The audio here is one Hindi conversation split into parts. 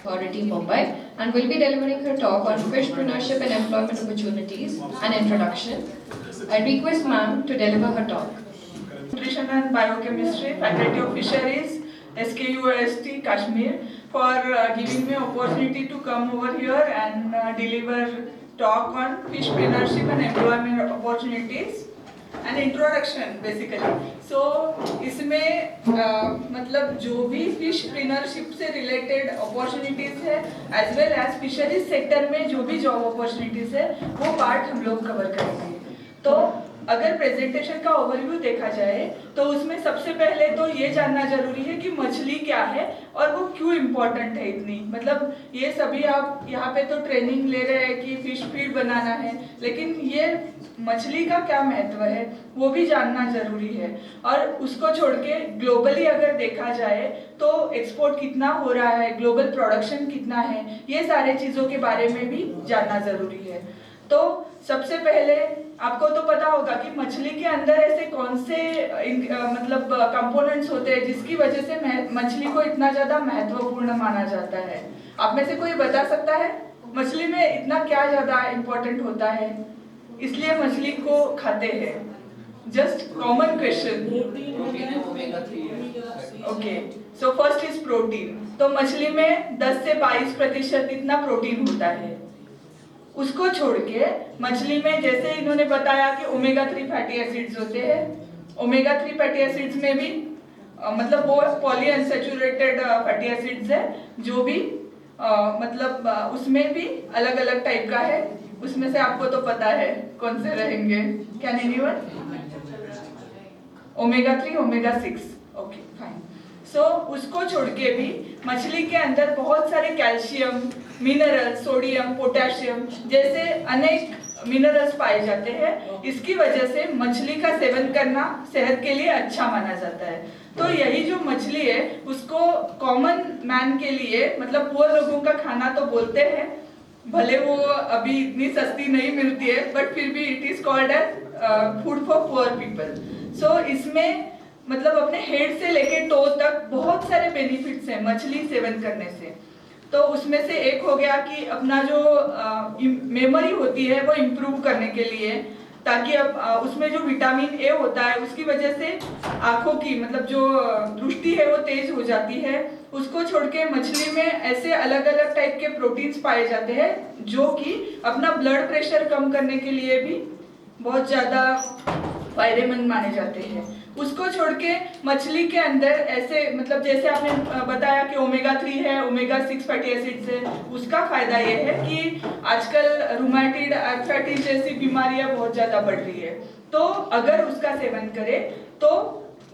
Authority, Mumbai, and will be delivering her talk on fishpreneurship and employment opportunities and introduction. I request ma'am to deliver her talk. Nutrition and Biochemistry, Faculty of Fisheries, SKUST, Kashmir, for giving me opportunity to come over here and deliver talk on fishpreneurship and employment opportunities and introduction basically. So इसमें मतलब जो भी fishpreneurship से related opportunities है as well as fisheries sector में जो भी job opportunities है वो part हम लोग cover करेंगे. तो अगर प्रेजेंटेशन का ओवरव्यू देखा जाए तो उसमें सबसे पहले तो ये जानना जरूरी है कि मछली क्या है और वो क्यों इम्पोर्टेंट है इतनी. मतलब ये सभी आप यहाँ पे तो ट्रेनिंग ले रहे हैं कि फिश फीड बनाना है, लेकिन ये मछली का क्या महत्व है वो भी जानना जरूरी है. और उसको छोड़ के ग्लोबली अगर देखा जाए तो एक्सपोर्ट कितना हो रहा है, ग्लोबल प्रोडक्शन कितना है, ये सारे चीज़ों के बारे में भी जानना जरूरी है. तो सबसे पहले आपको तो पता होगा कि मछली के अंदर ऐसे कौन से मतलब कंपोनेंट्स होते हैं जिसकी वजह से मछली को इतना ज़्यादा महत्वपूर्ण माना जाता है. आप में से कोई बता सकता है मछली में इतना क्या ज़्यादा इम्पोर्टेंट होता है, इसलिए मछली को खाते हैं? Just common question. Okay, so first is protein. तो मछली में 10 से 22% इतना प्रोटीन होता है. उसको छोड़ के मछली में जैसे इन्होंने बताया कि ओमेगा 3 फैटी एसिड्स होते हैं. ओमेगा 3 फैटी एसिड्स में भी मतलब वो पॉलीअनसैचुरेटेड फैटी एसिड्स है जो भी मतलब उसमें भी अलग अलग टाइप का है. उसमें से आपको तो पता है कौन से रहेंगे. Can anyone? Omega 3, omega 6. Okay fine. So उसको छोड़ के भी मछली के अंदर बहुत सारे कैल्शियम, मिनरल, सोडियम, पोटेशियम जैसे अनेक मिनरल्स पाए जाते हैं. इसकी वजह से मछली का सेवन करना सेहत के लिए अच्छा माना जाता है. तो यही जो मछली है उसको कॉमन मैन के लिए मतलब पुअर लोगों का खाना तो बोलते हैं, भले वो अभी इतनी सस्ती नहीं मिलती है, बट फिर भी it is called as food for poor people. So इसमें मतलब अपने हेड से लेके टो तक बहुत सारे बेनिफिट्स हैं मछली सेवन करने से. तो उसमें से एक हो गया कि अपना जो मेमोरी होती है वो इम्प्रूव करने के लिए, ताकि अब उसमें जो विटामिन ए होता है उसकी वजह से आंखों की मतलब जो दृष्टि है वो तेज हो जाती है. उसको छोड़ के मछली में ऐसे अलग अलग टाइप के प्रोटीन्स पाए जाते हैं जो कि अपना ब्लड प्रेशर कम करने के लिए भी बहुत ज़्यादा फायदेमंद माने जाते हैं. उसको छोड़ के मछली के अंदर ऐसे मतलब जैसे आपने बताया कि ओमेगा 3 है, ओमेगा 6 फैटी एसिड्स है. उसका फायदा ये है कि आजकल रूमेटॉइड आर्थराइटिस जैसी बीमारियां बहुत ज़्यादा बढ़ रही है. तो अगर उसका सेवन करे तो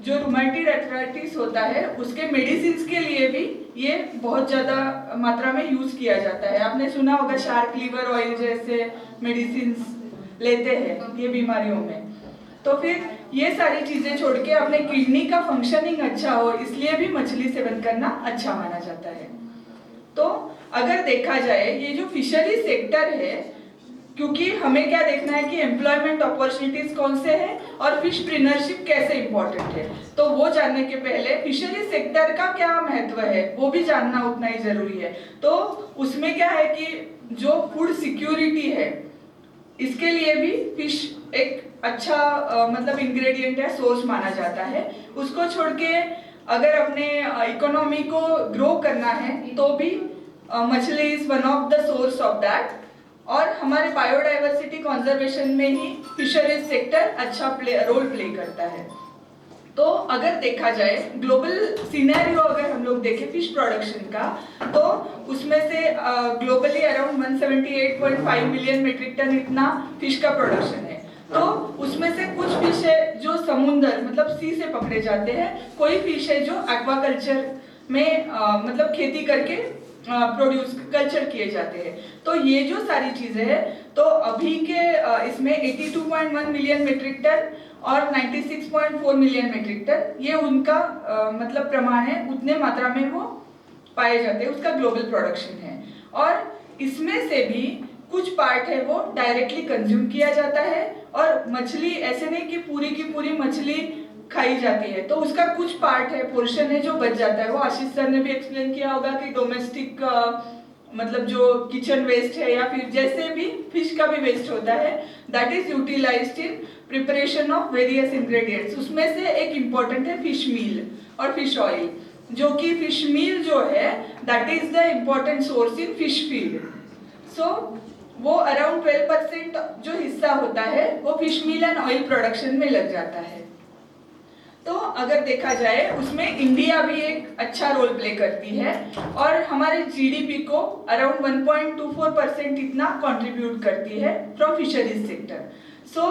जो रूमेटॉइड आर्थराइटिस होता है उसके मेडिसिन के लिए भी ये बहुत ज़्यादा मात्रा में यूज़ किया जाता है. आपने सुना होगा शार्क लीवर ऑयल जैसे मेडिसिन लेते हैं ये बीमारियों में. तो फिर ये सारी चीजें छोड़ के अपने किडनी का फंक्शनिंग अच्छा हो इसलिए भी मछली सेवन करना अच्छा माना जाता है. तो अगर देखा जाए ये जो फिशरी सेक्टर है, क्योंकि हमें क्या देखना है कि एम्प्लॉयमेंट अपॉर्चुनिटीज कौन से हैं और फिशप्रेन्योरशिप कैसे इंपॉर्टेंट है, तो वो जानने के पहले फिशरी सेक्टर का क्या महत्व है वो भी जानना उतना ही जरूरी है. तो उसमें क्या है कि जो फूड सिक्योरिटी है इसके लिए भी फिश एक अच्छा मतलब इंग्रेडिएंट है, सोर्स माना जाता है. उसको छोड़ के अगर अपने इकोनॉमी को ग्रो करना है तो भी मछली is one of the source of that. और हमारे बायोडाइवर्सिटी कंजर्वेशन में ही फिशरीज सेक्टर अच्छा रोल प्ले करता है. तो अगर देखा जाए ग्लोबल सिनेरियो अगर हम लोग देखें फिश प्रोडक्शन का तो उसमें से globally around 178.5 million metric ton इतना फिश का प्रोडक्शन है. तो उसमें से कुछ फिश है जो समुद्र मतलब सी से पकड़े जाते हैं, कोई फिश है जो एक्वाकल्चर में मतलब खेती करके प्रोड्यूस कल्चर किए जाते हैं. तो ये जो सारी चीजें हैं तो अभी के इसमें 82.1 मिलियन मेट्रिक टन और 96.4 मिलियन मेट्रिक टन ये उनका मतलब प्रमाण है, उतने मात्रा में वो पाए जाते हैं, उसका ग्लोबल प्रोडक्शन है. और इसमें से भी कुछ पार्ट है वो डायरेक्टली कंज्यूम किया जाता है. और मछली ऐसे नहीं कि पूरी की पूरी मछली खाई जाती है, तो उसका कुछ पार्ट है, पोर्शन है जो बच जाता है। वो आशीष सर ने भी एक्सप्लेन किया होगा कि डोमेस्टिक मतलब जो किचन वेस्ट है या फिर जैसे भी फिश का भी वेस्ट होता है, that is utilized in preparation of various ingredients. उसमें से एक इम्पॉर्टेंट है फिश मील और फिश ऑयल, जो कि फिश मील जो है that is the important source in fish feed. So वो अराउंड 12% जो हिस्सा होता है वो fish meal and oil production में लग जाता है। तो अगर देखा जाए उसमें इंडिया भी एक अच्छा रोल प्ले करती है और हमारे जीडीपी को अराउंड 1.24% इतना कंट्रीब्यूट करती है फ्रॉम फिशरीज सेक्टर। सो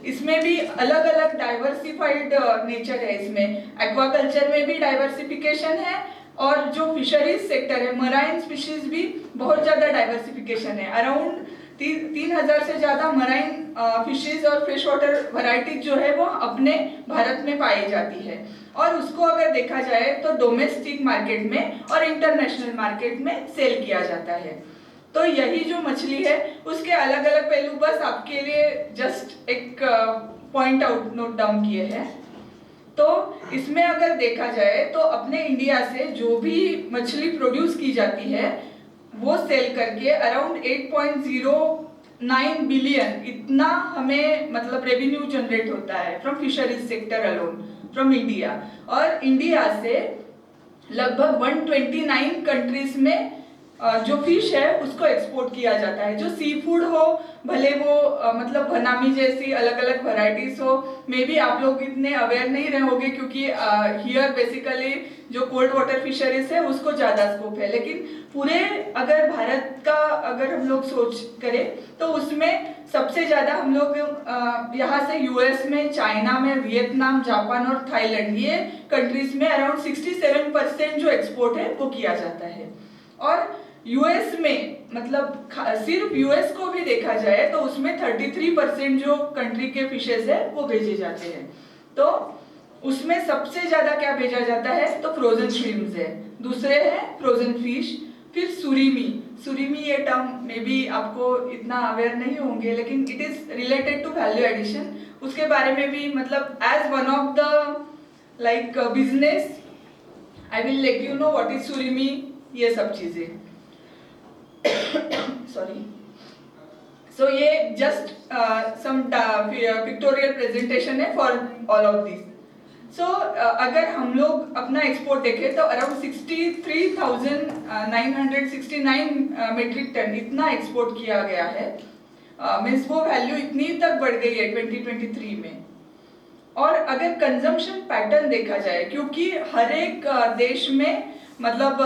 इसमें भी अलग अलग डाइवर्सिफाइड नेचर है। इसमें एक्वाकल्चर में भी डाइवर्सिफिकेशन है और जो फिशरीज सेक्टर है, मराइन स्पीशीज भी बहुत ज़्यादा डाइवर्सिफिकेशन है। अराउंड 3000 से ज़्यादा मराइन फिशेज और फ्रेश वाटर वैरायटी जो है वो अपने भारत में पाई जाती है। और उसको अगर देखा जाए तो डोमेस्टिक मार्केट में और इंटरनेशनल मार्केट में सेल किया जाता है। तो यही जो मछली है उसके अलग अलग पहलू बस आपके लिए जस्ट एक पॉइंट आउट नोट डाउन किए हैं। तो इसमें अगर देखा जाए तो अपने इंडिया से जो भी मछली प्रोड्यूस की जाती है वो सेल करके अराउंड 8.09 बिलियन इतना हमें मतलब रेवेन्यू जनरेट होता है from fisheries sector alone from India. और इंडिया से लगभग 129 कंट्रीज में जो फिश है उसको एक्सपोर्ट किया जाता है। जो सी फूड हो, भले वो मतलब भनामी जैसी अलग अलग वैरायटीज हो, मे बी आप लोग इतने अवेयर नहीं रहोगे क्योंकि हियर बेसिकली जो कोल्ड वाटर फिशरीज है उसको ज़्यादा स्कोप है। लेकिन पूरे अगर भारत का अगर हम लोग सोच करें तो उसमें सबसे ज़्यादा हम लोग यहाँ से यूएस में, चाइना में, वियतनाम, जापान और थाईलैंड ये कंट्रीज में अराउंड 67% जो एक्सपोर्ट है वो किया जाता है। और यूएस में मतलब सिर्फ यूएस को भी देखा जाए तो उसमें 33% जो कंट्री के फिशेज है वो भेजे जाते हैं। तो उसमें सबसे ज्यादा क्या भेजा जाता है तो फ्रोजन श्रिम्स है, दूसरे है फ्रोजन फिश, फिर सुरीमी। सुरीमी ये टर्म में भी आपको इतना अवेयर नहीं होंगे लेकिन it is related to value addition. उसके बारे में भी मतलब as one of the like business I will let you know what is surimi, ये सब चीजें सॉरी। सो ये जस्ट सम पिक्टोरियल प्रेजेंटेशन है for all of this. So अगर हम लोग अपना एक्सपोर्ट देखें तो अराउंड 63,969 मेट्रिक टन इतना एक्सपोर्ट किया गया है। मीन्स वो वैल्यू इतनी तक बढ़ गई है 2023 में। और अगर कंजम्पशन पैटर्न देखा जाए, क्योंकि हर एक देश में मतलब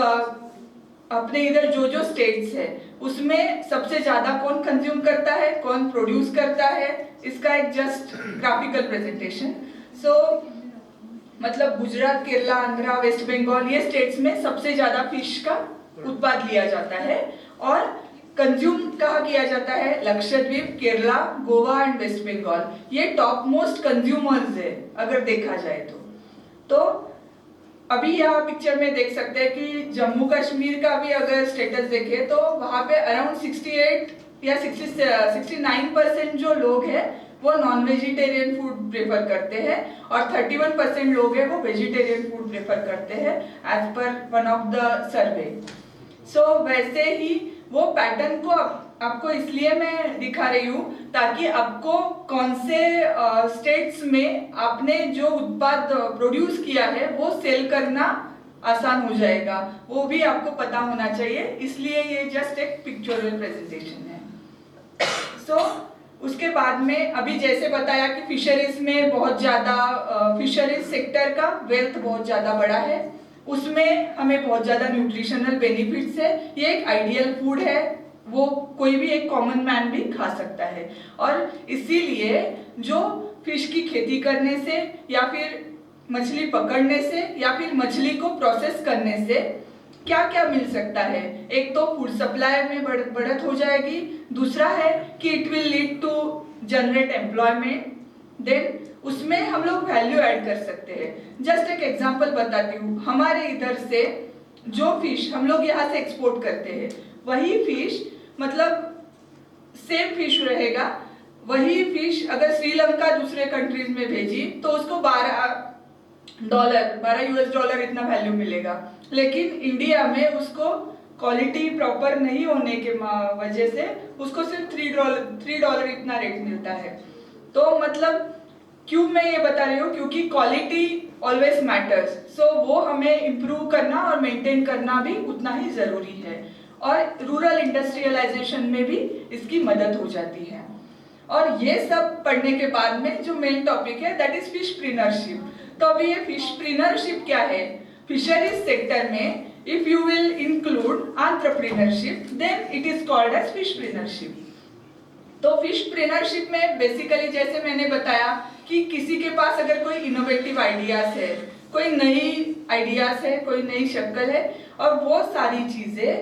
अपने इधर जो जो स्टेट्स है उसमें सबसे ज्यादा कौन कंज्यूम करता है, कौन प्रोड्यूस करता है, इसका एक जस्ट ग्राफिकल प्रेजेंटेशन। सो मतलब गुजरात, केरला, आंध्रा, वेस्ट बंगाल ये स्टेट्स में सबसे ज्यादा फिश का उत्पाद लिया जाता है और कंज्यूम कहाँ किया जाता है, लक्षद्वीप, केरला, गोवा एंड वेस्ट बंगाल ये टॉप मोस्ट कंज्यूमर्स है अगर देखा जाए तो अभी यहाँ पिक्चर में देख सकते हैं कि जम्मू कश्मीर का भी अगर स्टेटस देखें तो वहाँ पे अराउंड 68 या 69% जो लोग हैं वो नॉन वेजिटेरियन फूड प्रेफर करते हैं और 31% लोग हैं वो वेजिटेरियन फूड प्रेफर करते हैं as per one of the survey. So वैसे ही वो पैटर्न को आपको इसलिए मैं दिखा रही हूँ ताकि आपको कौन से स्टेट्स में आपने जो उत्पाद प्रोड्यूस किया है वो सेल करना आसान हो जाएगा, वो भी आपको पता होना चाहिए। इसलिए ये जस्ट एक पिक्चोरल प्रेजेंटेशन है। सो उसके बाद में अभी जैसे बताया कि फिशरीज में बहुत ज़्यादा फिशरीज सेक्टर का वेल्थ बहुत ज़्यादा बड़ा है, उसमें हमें बहुत ज़्यादा न्यूट्रिशनल बेनिफिट्स है। ये एक आइडियल फूड है, वो कोई भी एक कॉमन मैन भी खा सकता है। और इसीलिए जो फिश की खेती करने से या फिर मछली पकड़ने से या फिर मछली को प्रोसेस करने से क्या क्या मिल सकता है, एक तो फूड सप्लाई में बढ़त हो जाएगी, दूसरा है कि it will lead to generate employment, then उसमें हम लोग वैल्यू ऐड कर सकते हैं। जस्ट एक एग्जांपल बताती हूँ, हमारे इधर से जो फिश हम लोग यहाँ से एक्सपोर्ट करते हैं वही फिश मतलब सेम फिश रहेगा, वही फिश अगर श्रीलंका दूसरे कंट्रीज में भेजी तो उसको $12 इतना वैल्यू मिलेगा, लेकिन इंडिया में उसको क्वालिटी प्रॉपर नहीं होने के वजह से उसको सिर्फ $3 इतना रेट मिलता है। तो मतलब क्यों मैं ये बता रही हूँ, क्योंकि क्वालिटी ऑलवेज मैटर्स, सो वो हमें इम्प्रूव करना और मेंटेन करना भी उतना ही ज़रूरी है, और रूरल इंडस्ट्रियलाइजेशन में भी इसकी मदद हो जाती है। और ये सब पढ़ने के बाद में जो मेन टॉपिक है दैट इज फिशप्रीनरशिप। तो अभी ये फिशप्रीनरशिप क्या है? फिशरीज सेक्टर में if you will include entrepreneurship then it is called as fishpreneurship. तो फिशप्रीनरशिप में बेसिकली जैसे मैंने बताया कि किसी के पास अगर कोई इनोवेटिव आइडियाज है, कोई नई आइडियाज है, कोई नई शक्ल है, और वो सारी चीजें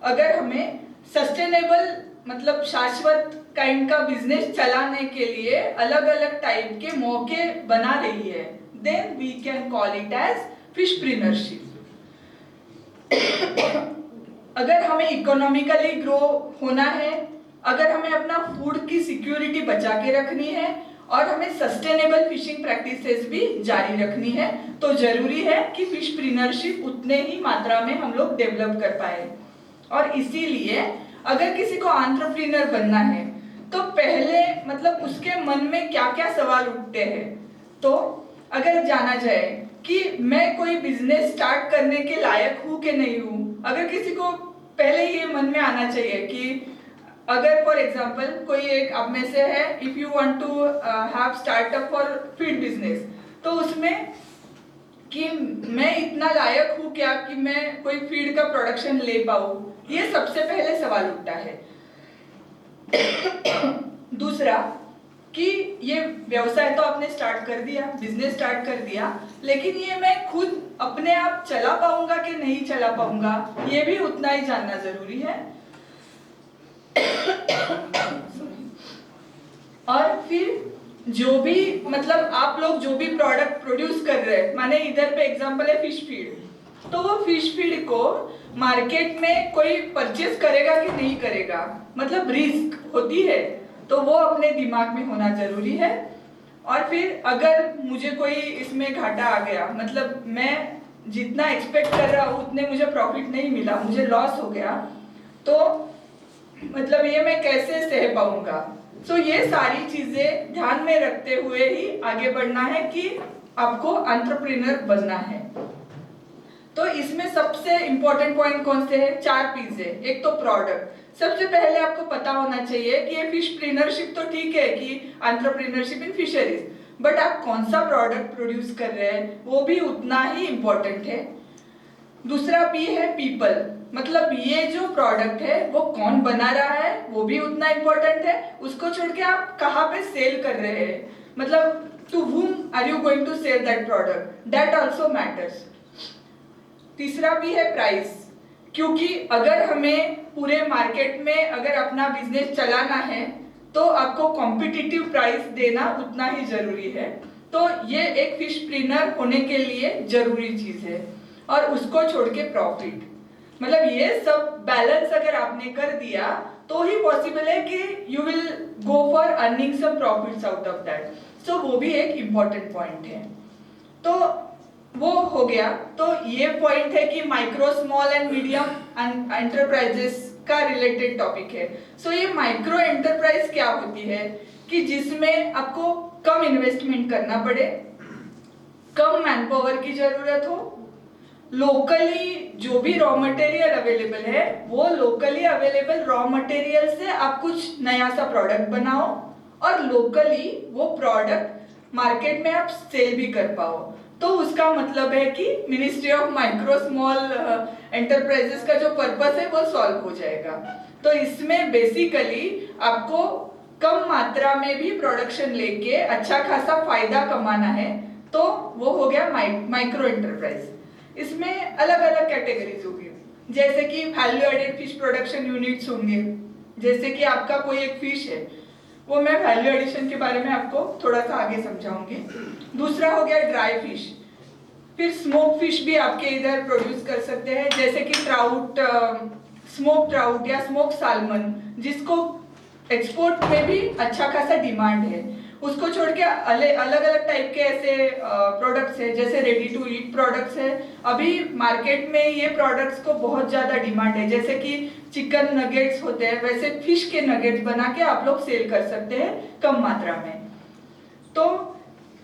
अगर हमें सस्टेनेबल मतलब शाश्वत काइंड का बिजनेस चलाने के लिए अलग अलग टाइप के मौके बना रही है, then we can call it as fishpreneurship. अगर हमें इकोनॉमिकली ग्रो होना है, अगर हमें अपना फूड की सिक्योरिटी बचा के रखनी है, और हमें सस्टेनेबल फिशिंग प्रैक्टिसेस भी जारी रखनी है, तो जरूरी है कि फिशप्रीनरशिप उतने ही मात्रा में हम लोग डेवलप कर पाए। और इसीलिए अगर किसी को एंटरप्रेन्योर बनना है तो पहले मतलब उसके मन में क्या क्या सवाल उठते हैं। तो अगर जाना जाए कि मैं कोई बिजनेस स्टार्ट करने के लायक हूँ कि नहीं हूँ, अगर किसी को पहले ये मन में आना चाहिए कि अगर फॉर एग्जांपल कोई एक आप में से है, if you want to have startup for feed business, तो उसमें कि मैं इतना लायक हूँ क्या कि मैं कोई फीड का प्रोडक्शन ले पाऊँ, ये सबसे पहले सवाल उठता है। दूसरा कि ये व्यवसाय तो आपने स्टार्ट कर दिया, बिजनेस स्टार्ट कर दिया, लेकिन ये मैं खुद अपने आप चला पाऊंगा कि नहीं चला पाऊंगा, ये भी उतना ही जानना जरूरी है। और फिर जो भी मतलब आप लोग जो भी प्रोडक्ट प्रोड्यूस कर रहे हैं, माने इधर पे एग्जांपल है फिश फीड, तो वो फिश फीड को मार्केट में कोई परचेस करेगा कि नहीं करेगा, मतलब रिस्क होती है, तो वो अपने दिमाग में होना जरूरी है। और फिर अगर मुझे कोई इसमें घाटा आ गया, मतलब मैं जितना एक्सपेक्ट कर रहा हूँ उतने मुझे प्रॉफिट नहीं मिला, मुझे लॉस हो गया, तो मतलब ये मैं कैसे सह पाऊंगा। सो ये सारी चीजें ध्यान में रखते हुए ही आगे बढ़ना है कि आपको एंटरप्रेन्योर बनना है। तो इसमें सबसे इंपॉर्टेंट पॉइंट कौन से है? 4 पीस है। एक तो प्रोडक्ट, सबसे पहले आपको पता होना चाहिए कि ये फिशप्रीनरशिप तो ठीक है कि एंटरप्रेन्योरशिप इन फिशरीज, बट आप कौन सा प्रोडक्ट प्रोड्यूस कर रहे हैं वो भी उतना ही इंपॉर्टेंट है। दूसरा पी है पीपल, मतलब ये जो प्रोडक्ट है वो कौन बना रहा है वो भी उतना इंपॉर्टेंट है। उसको छोड़ के आप कहाँ पे सेल कर रहे हैं, मतलब to whom are you going to sell that product, that also matters. तीसरा भी है प्राइस, क्योंकि अगर हमें पूरे मार्केट में अगर अपना बिजनेस चलाना है तो आपको कॉम्पिटिटिव प्राइस देना उतना ही जरूरी है। तो ये एक फिशप्रीनर होने के लिए जरूरी चीज है। और उसको छोड़ के प्रॉफिट, मतलब ये सब बैलेंस अगर आपने कर दिया तो ही पॉसिबल है कि you will go for earning some profits out of that. So वो भी एक इम्पॉर्टेंट पॉइंट है। तो वो हो गया। तो ये पॉइंट है कि micro small and medium enterprises का रिलेटेड टॉपिक है। सो ये माइक्रो एंटरप्राइज क्या होती है कि जिसमें आपको कम इन्वेस्टमेंट करना पड़े, कम मैनपावर की जरूरत हो, लोकली जो भी रॉ मटेरियल अवेलेबल है वो लोकली अवेलेबल रॉ मटेरियल से आप कुछ नया सा प्रोडक्ट बनाओ और लोकली वो प्रोडक्ट मार्केट में आप सेल भी कर पाओ। तो उसका मतलब है कि ministry of micro small enterprises का जो पर्पस है वो सॉल्व हो जाएगा। तो इसमें बेसिकली आपको कम मात्रा में भी प्रोडक्शन लेके अच्छा खासा फायदा कमाना है, तो वो हो गया माइक्रो एंटरप्राइज। इसमें अलग अलग कैटेगरीज होगी, जैसे कि value added fish production units होंगे, जैसे कि आपका कोई एक फिश है, वो मैं वैल्यू एडिशन के बारे में आपको थोड़ा सा आगे समझाऊंगी। दूसरा हो गया ड्राई फिश, फिर स्मोक फिश भी आपके इधर प्रोड्यूस कर सकते हैं, जैसे कि ट्राउट, स्मोक ट्राउट या स्मोक साल्मन, जिसको एक्सपोर्ट में भी अच्छा खासा डिमांड है। उसको छोड़ के अलग अलग टाइप के ऐसे प्रोडक्ट्स है, जैसे रेडी टू ईट प्रोडक्ट्स है। अभी मार्केट में ये प्रोडक्ट्स को बहुत ज़्यादा डिमांड है, जैसे कि चिकन नगेट्स होते हैं, वैसे फिश के नगेट्स बना के आप लोग सेल कर सकते हैं कम मात्रा में। तो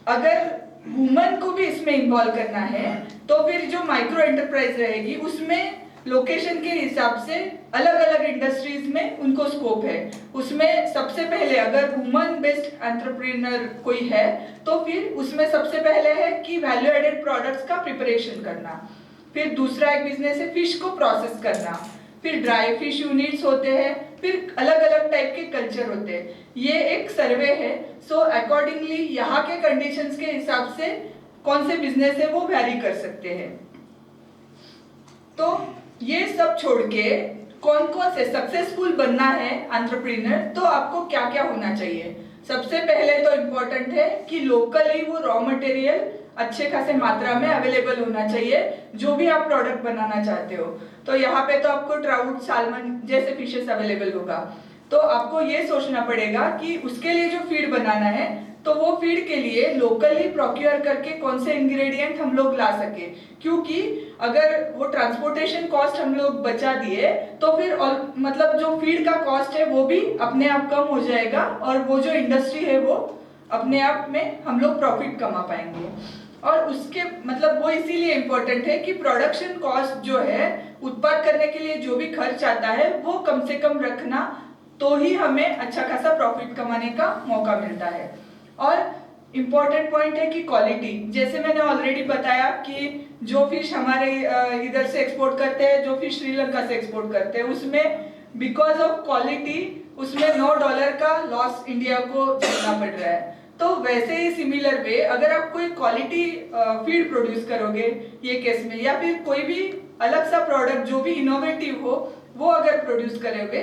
अगर वुमन को भी इसमें इन्वॉल्व करना है तो फिर जो माइक्रो एंटरप्राइज रहेगी उसमें लोकेशन के हिसाब से अलग अलग इंडस्ट्रीज में उनको स्कोप है। उसमें सबसे पहले अगर वुमन बेस्ड एंटरप्रेन्योर कोई है तो फिर उसमें सबसे पहले है कि वैल्यू एडेड प्रोडक्ट्स का प्रिपरेशन करना। फिर दूसरा एक बिजनेस है फिश को प्रोसेस करना। फिर ड्राई फिश यूनिट्स होते हैं, फिर अलग अलग टाइप के कल्चर होते हैं। ये एक सर्वे है, सो अकॉर्डिंगली यहाँ के कंडीशंस के हिसाब से कौन से बिजनेस है वो वैरी कर सकते हैं। तो ये सब छोड़ के कौन कौन से सक्सेसफुल बनना है एंटरप्रेन्योर, तो आपको क्या क्या होना चाहिए। सबसे पहले तो इम्पोर्टेंट है कि लोकली वो रॉ मटेरियल अच्छे खासे मात्रा में अवेलेबल होना चाहिए जो भी आप प्रोडक्ट बनाना चाहते हो। तो यहाँ पे तो आपको ट्राउट, साल्मन जैसे फिशेस अवेलेबल होगा, तो आपको ये सोचना पड़ेगा कि उसके लिए जो फीड बनाना है तो वो फीड के लिए लोकली प्रोक्योर करके कौन से इंग्रेडिएंट हम लोग ला सके, क्योंकि अगर वो ट्रांसपोर्टेशन कॉस्ट हम लोग बचा दिए तो फिर मतलब जो फीड का कॉस्ट है वो भी अपने आप कम हो जाएगा और वो जो इंडस्ट्री है वो अपने आप में हम लोग प्रॉफिट कमा पाएंगे। और उसके मतलब वो इसीलिए इम्पोर्टेंट है कि प्रोडक्शन कॉस्ट जो है, उत्पाद करने के लिए जो भी खर्च आता है वो कम से कम रखना, तो ही हमें अच्छा खासा प्रॉफिट कमाने का मौका मिलता है। और इम्पोर्टेंट पॉइंट है कि क्वालिटी, जैसे मैंने ऑलरेडी बताया कि जो फिश हमारे इधर से एक्सपोर्ट करते हैं, जो फिश श्रीलंका से एक्सपोर्ट करते हैं, उसमें बिकॉज ऑफ क्वालिटी उसमें $9 का लॉस इंडिया को झेलना पड़ रहा है। तो वैसे ही सिमिलर वे अगर आप कोई क्वालिटी फीड प्रोड्यूस करोगे ये केस में, या फिर कोई भी अलग सा प्रोडक्ट जो भी इनोवेटिव हो वो अगर प्रोड्यूस करोगे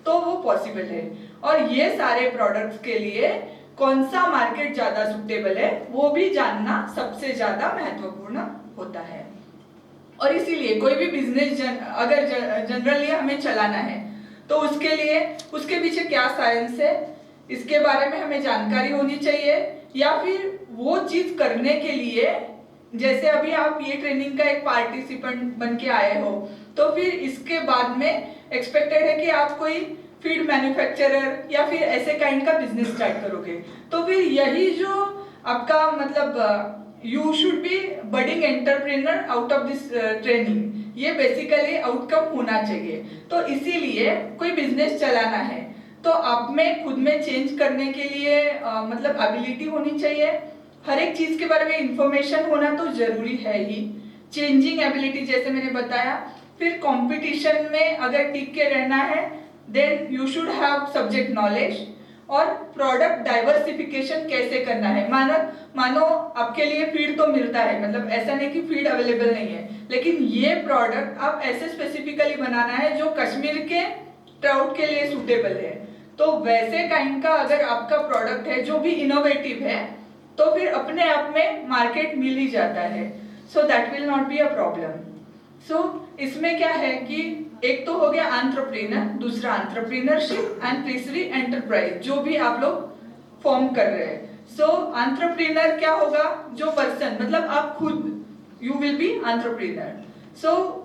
तो वो पॉसिबल है। और ये सारे प्रोडक्ट्स के लिए कौन सा मार्केट ज्यादा सुटेबल है वो भी जानना सबसे ज्यादा महत्वपूर्ण होता है। और इसीलिए कोई भी बिजनेस अगर जनरली हमें चलाना है तो उसके लिए उसके पीछे क्या साइंस है इसके बारे में हमें जानकारी होनी चाहिए, या फिर वो चीज करने के लिए, जैसे अभी आप ये ट्रेनिंग का एक पार्टिसिपेंट बन के आए हो तो फिर इसके बाद में एक्सपेक्टेड है कि आप कोई फीड मैन्युफैक्चरर या फिर ऐसे काइंड का बिजनेस स्टार्ट करोगे। तो फिर यही जो आपका मतलब you should be budding entrepreneur out of this training, ये बेसिकली आउटकम होना चाहिए। तो इसीलिए कोई बिजनेस चलाना है तो आप में खुद में चेंज करने के लिए मतलब एबिलिटी होनी चाहिए। हर एक चीज के बारे में इंफॉर्मेशन होना तो जरूरी है ही, चेंजिंग एबिलिटी जैसे मैंने बताया। फिर कंपटीशन में अगर टिक के रहना है then you should have subject knowledge. और प्रोडक्ट डाइवर्सिफिकेशन कैसे करना है, मानो आपके लिए फीड तो मिलता है, मतलब ऐसा नहीं कि फीड अवेलेबल नहीं है, लेकिन ये प्रोडक्ट आप ऐसे स्पेसिफिकली बनाना है जो कश्मीर के ट्राउट के लिए सूटेबल है। तो वैसे काइंड का अगर आपका प्रोडक्ट है जो भी इनोवेटिव है तो फिर अपने आप में मार्केट मिल ही जाता है। So that will not be a problem. So इसमें क्या है कि एक तो हो गया एंटरप्रेन्योर, दूसरा एंटरप्रेन्योरशिप एंड तीसरी एंटरप्राइज जो भी आप लोग फॉर्म कर रहे हैं। सो एंटरप्रेन्योर क्या होगा, जो पर्सन मतलब आप खुद, यू विल बी एंटरप्रेन्योर। सो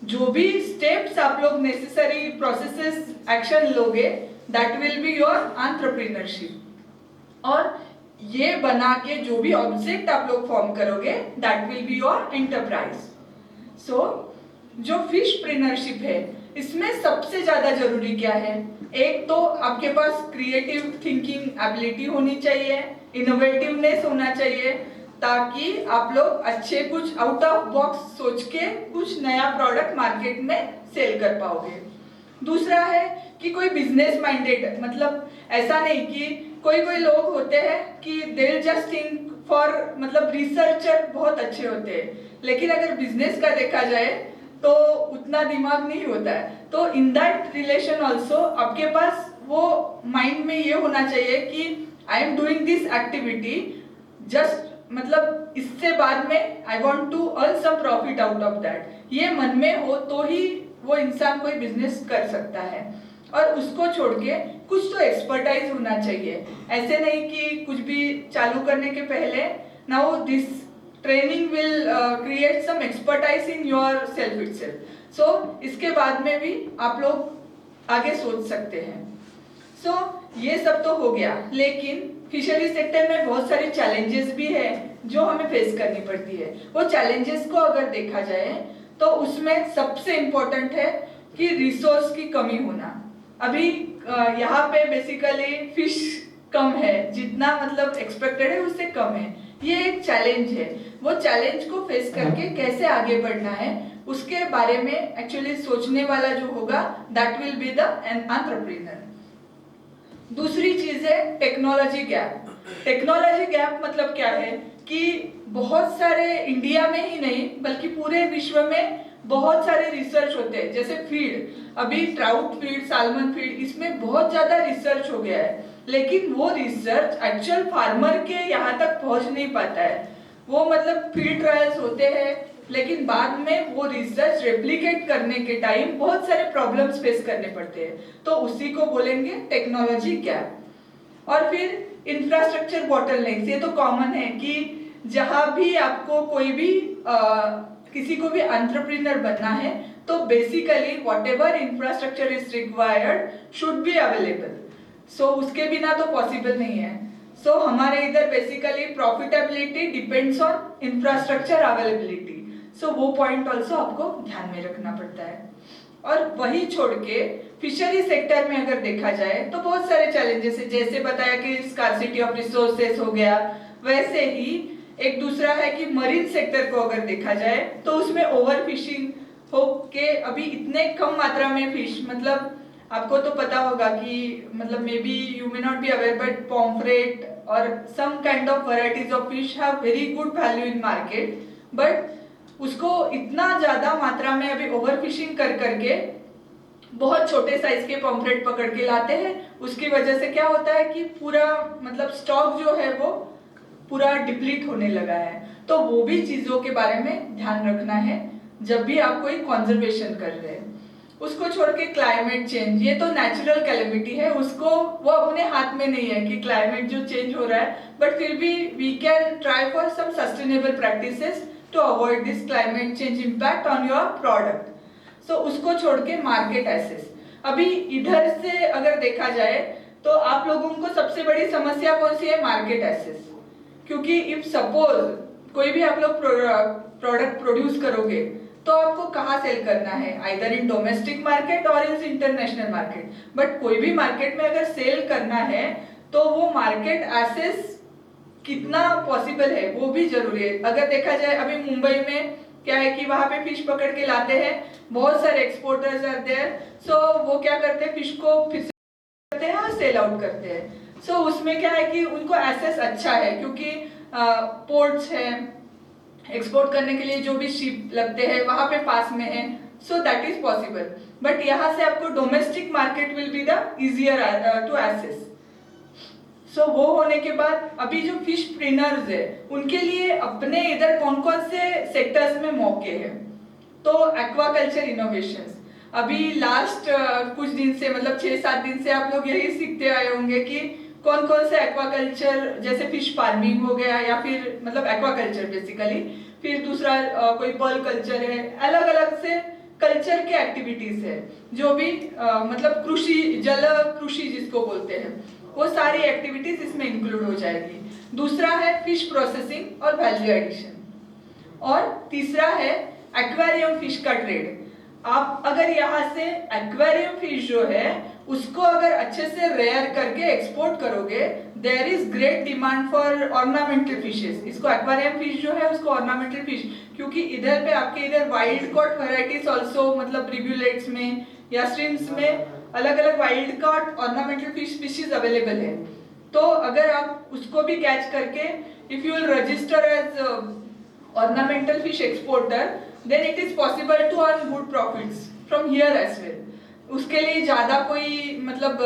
जो भी स्टेप्स आप लोग नेसेसरी प्रोसेसेस एक्शन लोगे that will be your entrepreneurship. और ये बना के जो भी ऑब्जेक्ट आप लोग फॉर्म करोगे that will be your enterprise. So जो फिशप्रेन्योरशिप है इसमें सबसे ज्यादा जरूरी क्या है, एक तो आपके पास क्रिएटिव थिंकिंग एबिलिटी होनी चाहिए, इनोवेटिवनेस होना चाहिए, ताकि आप लोग अच्छे कुछ आउट ऑफ बॉक्स सोच के कुछ नया प्रोडक्ट मार्केट में सेल कर पाओगे। दूसरा है कि कोई बिजनेस माइंडेड, मतलब ऐसा नहीं कि कोई लोग होते हैं कि they will just think for, मतलब रिसर्चर बहुत अच्छे होते हैं लेकिन अगर बिजनेस का देखा जाए तो उतना दिमाग नहीं होता है। तो इन दैट रिलेशन ऑल्सो आपके पास वो माइंड में ये होना चाहिए कि I am doing this activity just, मतलब इससे बाद में I want to earn some profit out of that, ये मन में हो तो ही वो इंसान कोई बिजनेस कर सकता है। और उसको छोड़ के कुछ तो एक्सपर्टाइज होना चाहिए। ऐसे नहीं कि कुछ भी चालू करने के पहले now this training will create some expertise in your self itself. So इसके बाद में भी आप लोग आगे सोच सकते हैं। सो ये सब तो हो गया, लेकिन फिशरी सेक्टर में बहुत सारे चैलेंजेस भी है जो हमें फेस करनी पड़ती है। वो चैलेंजेस को अगर देखा जाए तो उसमें सबसे इम्पोर्टेंट है कि रिसोर्स की कमी होना। अभी यहाँ पे बेसिकली फिश कम है, जितना मतलब एक्सपेक्टेड है उससे कम है। ये एक चैलेंज है। वो चैलेंज को फेस करके कैसे आगे बढ़ना है उसके बारे में एक्चुअली सोचने वाला जो होगा that will be the entrepreneur. दूसरी चीज है टेक्नोलॉजी गैप। टेक्नोलॉजी गैप मतलब क्या है कि बहुत सारे इंडिया में ही नहीं बल्कि पूरे विश्व में बहुत सारे रिसर्च होते हैं। जैसे फीड, अभी ट्राउट फीड, साल्मन फीड, इसमें बहुत ज्यादा रिसर्च हो गया है, लेकिन वो रिसर्च एक्चुअल फार्मर के यहाँ तक पहुंच नहीं पाता है। वो मतलब फील्ड ट्रायल्स होते हैं, लेकिन बाद में वो रिसर्च रेप्लिकेट करने के टाइम बहुत सारे प्रॉब्लम्स फेस करने पड़ते हैं, तो उसी को बोलेंगे टेक्नोलॉजी गैप। और फिर इंफ्रास्ट्रक्चर बॉटलनेक्स, ये तो कॉमन है कि जहां भी आपको कोई भी किसी को भी एंटरप्रेन्योर बनना है तो basically whatever infrastructure is required should be available. So उसके बिना तो पॉसिबल नहीं है। सो हमारे इधर basically profitability depends on infrastructure availability. So वो पॉइंट ऑल्सो आपको ध्यान में रखना पड़ता है। और वही छोड़ के फिशरी सेक्टर में अगर देखा जाए तो बहुत सारे चैलेंजेस है। जैसे बताया कि स्कार्सिटी ऑफ रिसोर्सेस हो गया, वैसे ही एक दूसरा है कि मरीन सेक्टर को अगर देखा जाए तो उसमें ओवर फिशिंग हो के अभी इतने कम मात्रा में फिश, मतलब आपको तो पता होगा कि मतलब may be you may not be aware but pomfret और some kind of varieties of fish have very good value in market, but उसको इतना ज्यादा मात्रा में अभी ओवर फिशिंग कर करके बहुत छोटे साइज के पॉम्फ्रेट पकड़ के लाते हैं। उसकी वजह से क्या होता है कि पूरा मतलब स्टॉक जो है वो पूरा डिप्लीट होने लगा है। तो वो भी चीजों के बारे में ध्यान रखना है जब भी आप कोई कंजर्वेशन कर रहे हैं। उसको छोड़ के क्लाइमेट चेंज, ये तो नेचुरल कैलेमिटी है, उसको वो अपने हाथ में नहीं है कि क्लाइमेट जो चेंज हो रहा है, बट फिर भी we can try for some sustainable practices to avoid this climate change impact on your product. So उसको छोड़ के मार्केट एक्सेस, अभी इधर से अगर देखा जाए तो आप लोगों को सबसे बड़ी समस्या कौन सी है? Market access. क्योंकि इफ सपोज कोई भी आप लोग प्रोडक्ट प्रोड्यूस करोगे तो आपको कहाँ सेल करना है? आइदर इन डोमेस्टिक मार्केट और इन इंटरनेशनल मार्केट। बट कोई भी मार्केट में अगर सेल करना है तो वो मार्केट एक्सेस कितना पॉसिबल है वो भी जरूरी है। अगर देखा जाए अभी मुंबई में क्या है कि वहां पे फिश पकड़ के लाते हैं, बहुत सारे एक्सपोर्टर्स आते हैं, सो वो क्या करते हैं फिश को फिर से करते हैं और सेल आउट करते हैं। सो उसमें क्या है कि उनको एक्सेस अच्छा है क्योंकि पोर्ट्स है, एक्सपोर्ट करने के लिए जो भी शिप लगते हैं वहां पे पास में है, so that is possible. But यहाँ से आपको domestic market will be the easier to access. So वो होने के बाद अभी जो फिश ट्रेनर्स है उनके लिए अपने इधर कौन कौन से सेक्टर्स में मौके हैं? तो एक्वाकल्चर इनोवेशंस, अभी लास्ट कुछ दिन से मतलब 6-7 दिन से आप लोग यही सीखते आए होंगे कि कौन कौन से एक्वाकल्चर, जैसे फिश फार्मिंग हो गया या फिर मतलब एक्वाकल्चर बेसिकली, फिर दूसरा कोई पर्ल कल्चर है, अलग अलग से कल्चर के एक्टिविटीज है जो भी मतलब कृषि, जल कृषि जिसको बोलते हैं, वो सारी एक्टिविटीज इसमें इंक्लूड हो जाएगी। दूसरा है फिश प्रोसेसिंग और वैल्यू एडिशन, और तीसरा है एक्वेरियम फिश का ट्रेड। आप अगर यहाँ से एक्वेरियम फिश जो है उसको अगर अच्छे से रेयर करके एक्सपोर्ट करोगे, there is great demand for ornamental fishes. इसको एक्वेरियम फिश जो है उसको ऑर्नामेंटल फिश, क्योंकि इधर पे आपके इधर वाइल्ड कॉट वैरायटीज ऑल्सो, मतलब रिव्यूलेट्स में या स्ट्रीम्स में अलग अलग wild caught ornamental fish species available है। तो अगर आप उसको भी कैच करके if you will register as ornamental fish exporter, then it is possible to earn good profits from here as well. उसके लिए ज़्यादा कोई मतलब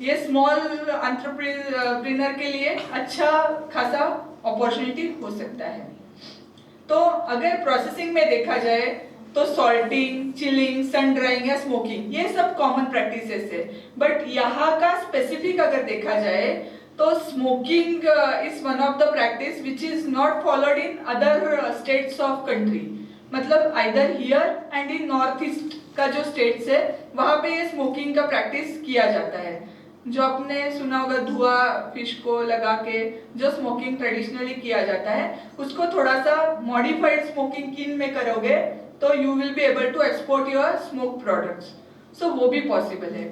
ये स्मॉल एंटरप्रेन्योर के लिए अच्छा खासा अपॉर्चुनिटी हो सकता है। तो अगर प्रोसेसिंग में देखा जाए तो सॉल्टिंग, चिलिंग, सन ड्राइंग या स्मोकिंग, ये सब कॉमन प्रैक्टिसेस है। बट यहाँ का स्पेसिफिक अगर देखा जाए तो smoking is one of the practice which is not followed in other states of country. मतलब either here and in north east का जो स्टेट्स है वहाँ पे ये स्मोकिंग का प्रैक्टिस किया जाता है। जो आपने सुना होगा धुआं फिश को लगा के जो स्मोकिंग ट्रेडिशनली किया जाता है, उसको थोड़ा सा मॉडिफाइड स्मोकिंग किन में करोगे तो you will be able to export your smoke products. So वो भी पॉसिबल है।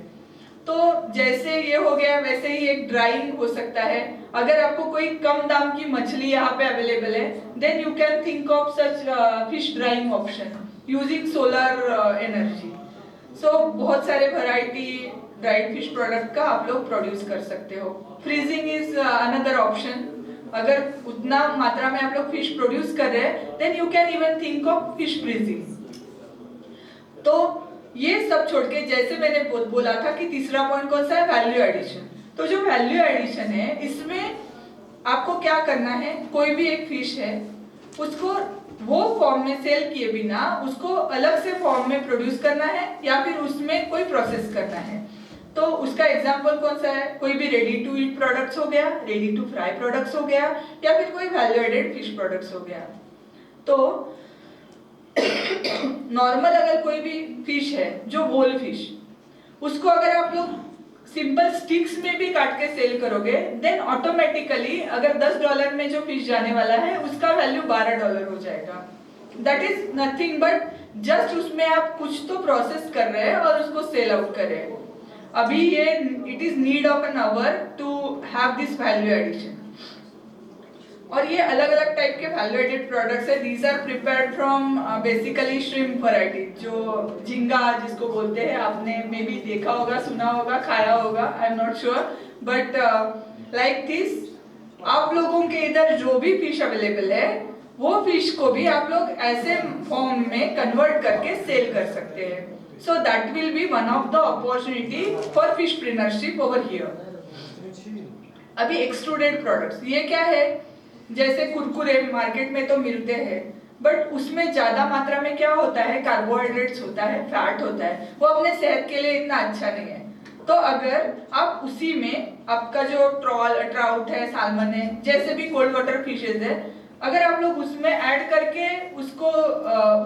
तो जैसे ये हो गया वैसे ही एक ड्राइंग हो सकता है। अगर आपको कोई कम दाम की मछली यहाँ पे अवेलेबल है then you can think of such fish drying option using solar energy. So बहुत सारे वैरायटी ड्राइड फिश प्रोडक्ट का आप लोग प्रोड्यूस कर सकते हो। Freezing is another option. अगर उतना मात्रा में आप लोग फिश प्रोड्यूस कर रहे हैं then you can even think of fish freezing. तो ये सब छोड़ के जैसे मैंने बोला था कि तीसरा पॉइंट कौन सा है, वैल्यू एडिशन। तो जो वैल्यू एडिशन है इसमें आपको क्या करना है, कोई भी एक फिश है उसको वो फॉर्म में सेल किए बिना उसको अलग से फॉर्म में प्रोड्यूस करना है या फिर उसमें कोई प्रोसेस करना है। तो उसका एग्जांपल कौन सा है, कोई भी रेडी टू ईट प्रोडक्ट्स हो गया, रेडी टू फ्राई प्रोडक्ट्स हो गया या फिर कोई वैल्यू एडेड फिश प्रोडक्ट्स हो गया। तो नॉर्मल अगर कोई भी फिश है जो वोल फिश, उसको अगर आप लोग सिंपल स्टिक्स में भी काट के सेल करोगे देन ऑटोमेटिकली अगर $10 में जो फिश जाने वाला है उसका वैल्यू $12 हो जाएगा। That is nothing but just उसमें आप कुछ तो प्रोसेस कर रहे हैं और उसको सेल आउट कर रहे हैं। अभी ये it is need of an hour to have this value addition. और ये अलग अलग टाइप के वैल्यू एडेड प्रोडक्ट्स है। These are prepared from basically shrimp variety, जो झींगा जिसको बोलते हैं, आपने मे बी देखा होगा, सुना होगा, खाया होगा, I am not sure. But like this आप लोगों के इधर जो भी फिश अवेलेबल है वो फिश को भी आप लोग ऐसे फॉर्म में कन्वर्ट करके सेल कर सकते हैं। So that will be one of the opportunity for fishpreneurship over here. अभी एक्सट्रूडेड प्रोडक्ट्स, ये क्या है, जैसे कुरकुरे मार्केट में तो मिलते हैं बट उसमें ज्यादा मात्रा में क्या होता है, कार्बोहाइड्रेट्स होता है, फैट होता है, वो अपने सेहत के लिए इतना अच्छा नहीं है। तो अगर आप उसी में आपका जो ट्राउट है, सालमन है, जैसे भी कोल्ड वाटर फिशेज है, अगर आप लोग उसमें ऐड करके उसको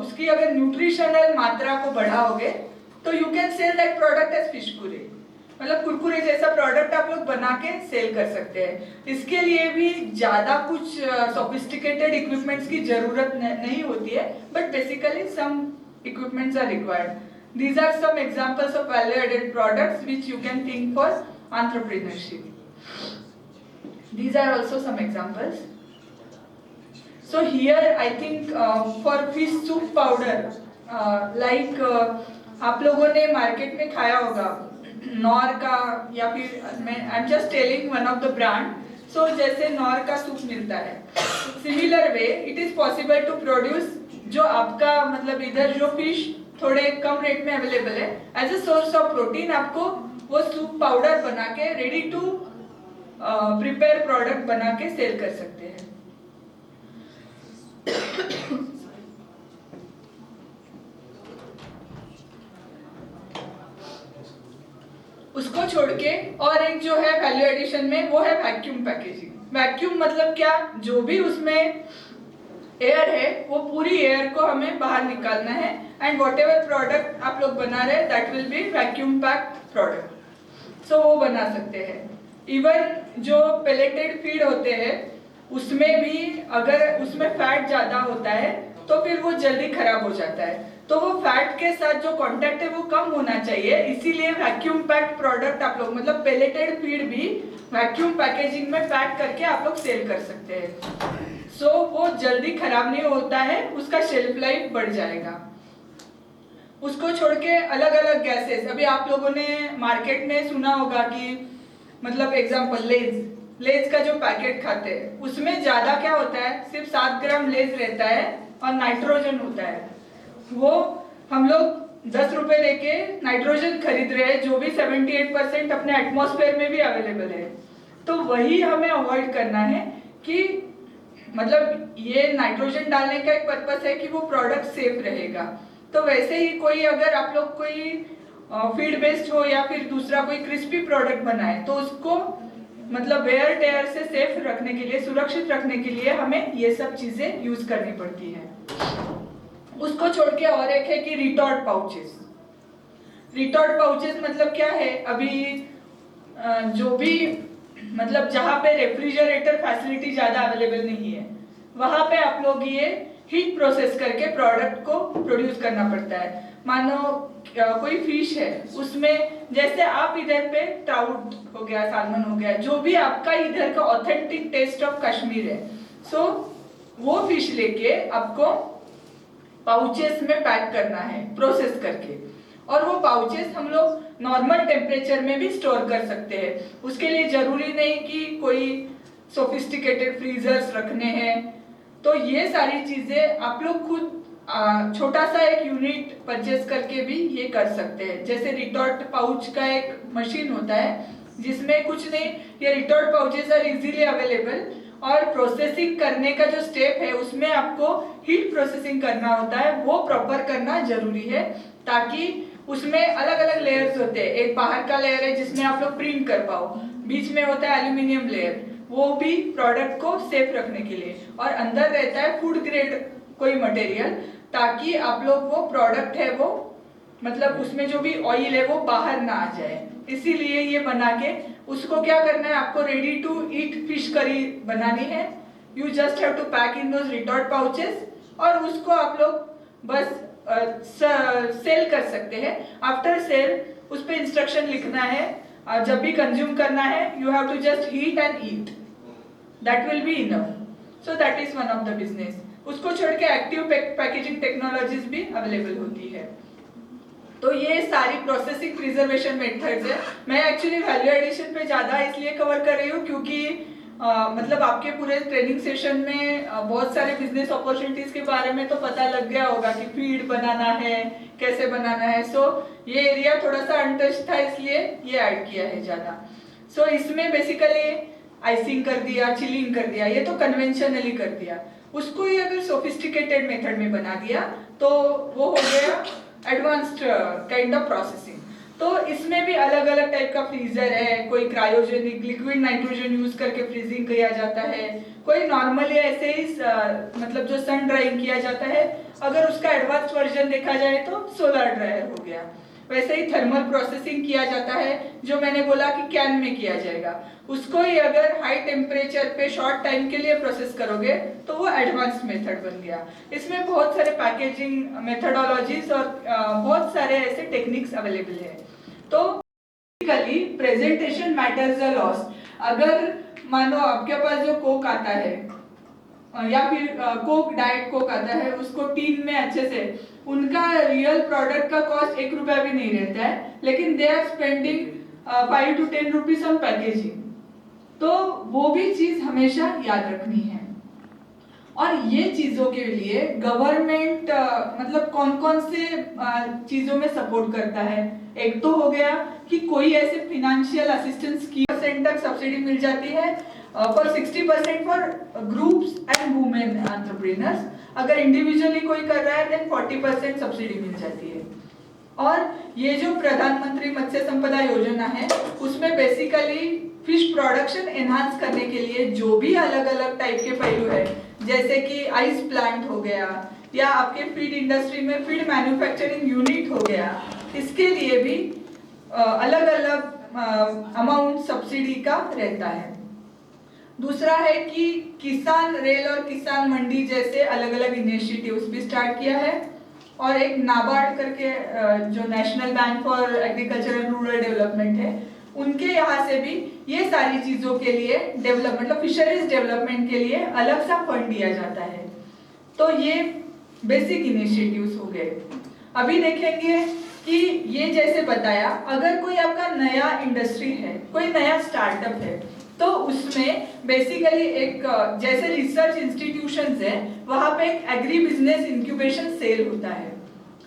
उसकी अगर न्यूट्रिशनल मात्रा को बढ़ाओगे तो you can sell that product as fish पुरे। मतलब कुरकुरे जैसा प्रोडक्ट आप लोग बना के सेल कर सकते हैं। इसके लिए भी ज्यादा कुछ सोफिस्टिकेटेड इक्विपमेंट्स की जरूरत नहीं होती है, but basically some equipments are required. These are some examples of value added products which you can think for entrepreneurship. These are also some examples. So here I think for fish soup powder like आप लोगों ने मार्केट में खाया होगा नॉर का, या फिर I am just telling one of the brand. So जैसे नॉर का सूप मिलता है, similar way it is possible to produce जो आपका मतलब इधर जो फिश थोड़े कम रेट में अवेलेबल है, as a source of protein आपको वो सूप पाउडर बना के रेडी टू प्रिपेयर प्रोडक्ट बना के सेल कर सकते हैं। उसको छोड़ के और एक जो है वैल्यू एडिशन में वो है वैक्यूम पैकेजिंग। वैक्यूम मतलब क्या, जो भी उसमें एयर है वो पूरी एयर को हमें बाहर निकालना है एंड वॉट एवर प्रोडक्ट आप लोग बना रहे हैं that will be vacuum packed product. So वो बना सकते हैं। इवन जो पेलेटेड फीड होते हैं उसमें भी अगर उसमें फैट ज्यादा होता है तो फिर वो जल्दी खराब हो जाता है, तो वो फैट के साथ जो कांटेक्ट है वो कम होना चाहिए। इसीलिए वैक्यूम पैक्ड प्रोडक्ट आप लोग मतलब पेलेटेड फीड भी वैक्यूम पैकेजिंग में पैक करके आप लोग सेल कर सकते हैं। सो वो जल्दी खराब नहीं होता है, उसका शेल्फ लाइफ बढ़ जाएगा। उसको छोड़ के अलग अलग गैसेस, अभी आप लोगों ने मार्केट में सुना होगा कि मतलब एग्जाम्पल लेज का जो पैकेट खाते हैं उसमें ज्यादा क्या होता है, सिर्फ 7 ग्राम लेज रहता है और नाइट्रोजन होता है। वो हम लोग 10 रुपए देके नाइट्रोजन खरीद रहे हैं जो भी 78% अपने एटमॉस्फेयर में भी अवेलेबल है। तो वही हमें अवॉइड करना है कि मतलब ये नाइट्रोजन डालने का एक पर्पस है कि वो प्रोडक्ट सेफ रहेगा। तो वैसे ही कोई अगर आप लोग कोई फीड बेस्ड हो या फिर दूसरा कोई क्रिस्पी प्रोडक्ट बनाए तो उसको मतलब वेयर टेयर से सेफ रखने के लिए, सुरक्षित रखने के लिए हमें ये सब चीजें यूज करनी पड़ती है। उसको छोड़ के और एक है कि रिटॉर्ट पाउचेस। रिटॉर्ट पाउचेस मतलब क्या है, अभी जो भी मतलब जहाँ पे रेफ्रिजरेटर फैसिलिटी ज्यादा अवेलेबल नहीं है वहां पे आप लोग ये हीट प्रोसेस करके प्रोडक्ट को प्रोड्यूस करना पड़ता है। मानो कोई फिश है, उसमें जैसे आप इधर पे ट्राउट हो गया, सालमन हो गया, जो भी आपका इधर का ऑथेंटिक टेस्ट ऑफ कश्मीर है, सो वो फिश लेके आपको पाउचेस में पैक करना है प्रोसेस करके, और वो पाउचेस हम लोग नॉर्मल टेम्परेचर में भी स्टोर कर सकते हैं। उसके लिए जरूरी नहीं कि कोई सोफिस्टिकेटेड फ्रीजर्स रखने हैं। तो ये सारी चीजें आप लोग खुद छोटा सा एक यूनिट परचेस करके भी ये कर सकते हैं। जैसे रिटॉर्ट पाउच का एक मशीन होता है जिसमें कुछ नहीं, ये retort pouches are easily available, और प्रोसेसिंग करने का जो स्टेप है उसमें आपको हीट प्रोसेसिंग करना होता है, वो प्रॉपर करना जरूरी है, ताकि उसमें अलग अलग लेयर्स होते हैं। एक बाहर का लेयर है जिसमें आप लोग प्रिंट कर पाओ, बीच में होता है एल्यूमिनियम लेयर, वो भी प्रोडक्ट को सेफ रखने के लिए, और अंदर रहता है फूड ग्रेड कोई मटेरियल, ताकि आप लोग वो प्रोडक्ट है वो मतलब उसमें जो भी ऑयल है वो बाहर ना आ जाए। इसीलिए ये बना के उसको क्या करना है, आपको ready to eat fish curry बनानी है। You just have to pack in those retort pouches, और उसको आप लोग बस सेल कर सकते हैं। आफ्टर सेल उस पर इंस्ट्रक्शन लिखना है, जब भी कंज्यूम करना है you have to just heat and eat, that will be enough. So that is one of the business. उसको छोड़ के एक्टिव पैकेजिंग टेक्नोलॉजीज भी अवेलेबल होती है। तो ये सारी प्रोसेसिंग प्रिजर्वेशन मेथड्स है। मैं एक्चुअली वैल्यू एडिशन पे ज्यादा इसलिए कवर कर रही हूँ क्योंकि मतलब आपके पूरे ट्रेनिंग सेशन में बहुत सारे बिजनेस अपॉर्चुनिटीज के बारे में तो पता लग गया होगा कि फीड बनाना है, कैसे बनाना है। सो ये एरिया थोड़ा सा अनटच था, इसलिए ये ऐड किया है ज्यादा। सो इसमें बेसिकली आइसिंग कर दिया, चिलिंग कर दिया, ये तो कन्वेंशनली कर दिया। उसको ही अगर सोफिस्टिकेटेड मेथड में बना दिया तो वो हो गया एडवांस्ड काइंड ऑफ प्रोसेसिंग। तो इसमें भी अलग अलग टाइप का फ्रीजर है, कोई क्रायोजेनिक लिक्विड नाइट्रोजन यूज करके फ्रीजिंग किया जाता है, कोई नॉर्मली ऐसे ही मतलब जो सन ड्राइंग किया जाता है। अगर उसका एडवांस वर्जन देखा जाए तो सोलर ड्रायर हो गया। वैसे ही थर्मल प्रोसेसिंग किया जाता है, जो मैंने बोला कि कैन में किया जाएगा, उसको ही अगर हाई टेम्परेचर पे शॉर्ट टाइम के लिए प्रोसेस करोगे तो वो एडवांस मेथड बन गया। इसमें बहुत सारे पैकेजिंग मेथडोलॉजीज और बहुत सारे ऐसे टेक्निक्स अवेलेबल है। तो basically presentation matters a lot. अगर मानो आपके पास जो कोक आता है या फिर कोक डाइट कोक आता है, उसको टीन में अच्छे से, उनका रियल प्रोडक्ट का कॉस्ट 1 रुपया भी नहीं रहता है, लेकिन they are spending 5 to 10 rupees on packaging. तो वो भी चीज हमेशा याद रखनी है। और ये चीजों के लिए गवर्नमेंट मतलब कौन कौन से चीजों में सपोर्ट करता है। एक तो हो गया कि कोई ऐसे फिनेंशियल असिस्टेंस की % तक सब्सिडी मिल जाती है for 60% for groups and women entrepreneurs. अगर इंडिविजुअली कोई कर रहा है देन 40% सब्सिडी मिल जाती है। और ये जो प्रधानमंत्री मत्स्य संपदा योजना है उसमें बेसिकली फिश प्रोडक्शन एनहांस करने के लिए जो भी अलग अलग टाइप के पहलू है, जैसे कि आइस प्लांट हो गया या आपके फीड इंडस्ट्री में फीड मैन्युफैक्चरिंग यूनिट हो गया, इसके लिए भी अलग अलग अमाउंट सब्सिडी का रहता है। दूसरा है कि किसान रेल और किसान मंडी जैसे अलग अलग इनिशिएटिव्स भी स्टार्ट किया है। और एक नाबार्ड करके जो national bank for agriculture and rural development है, उनके यहाँ से भी ये सारी चीजों के लिए डेवलप मतलब फिशरीज डेवलपमेंट के लिए अलग सा फंड दिया जाता है। तो ये बेसिक इनिशिएटिव्स हो गए। अभी देखेंगे कि ये जैसे बताया, अगर कोई आपका नया इंडस्ट्री है, कोई नया स्टार्टअप है, तो उसमें बेसिकली एक जैसे रिसर्च इंस्टीट्यूशंस है, वहां पे एक एग्री बिजनेस इंक्यूबेशन सेल होता है,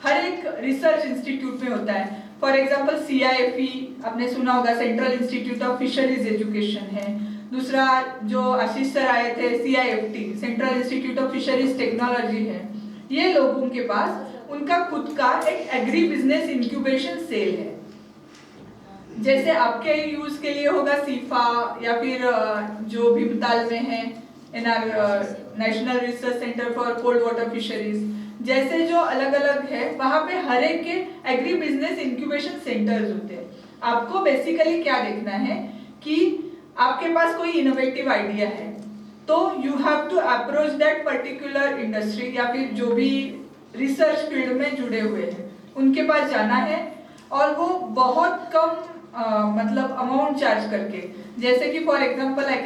हर एक रिसर्च इंस्टीट्यूट में होता है। फॉर एग्जांपल CIFE आपने सुना होगा, central institute of fisheries education है। दूसरा जो आशीष सर आए थे CIFT, central institute of fisheries technology है। ये लोगों के पास उनका खुद का एक एग्री बिजनेस इंक्यूबेशन सेल है। जैसे आपके यूज के लिए होगा सीफा या फिर जो भीमताल में है national research centre for cold water fisheries, जैसे जो अलग अलग है वहाँ पे हर एक के एग्री बिजनेस इंक्यूबेशन सेंटर्स होते हैं। आपको बेसिकली क्या देखना है कि आपके पास कोई इनोवेटिव आइडिया है तो you have to approach that particular industry या फिर जो भी रिसर्च फील्ड में जुड़े हुए हैं उनके पास जाना है, और वो बहुत कम मतलब अमाउंट चार्ज करके, जैसे कि for example I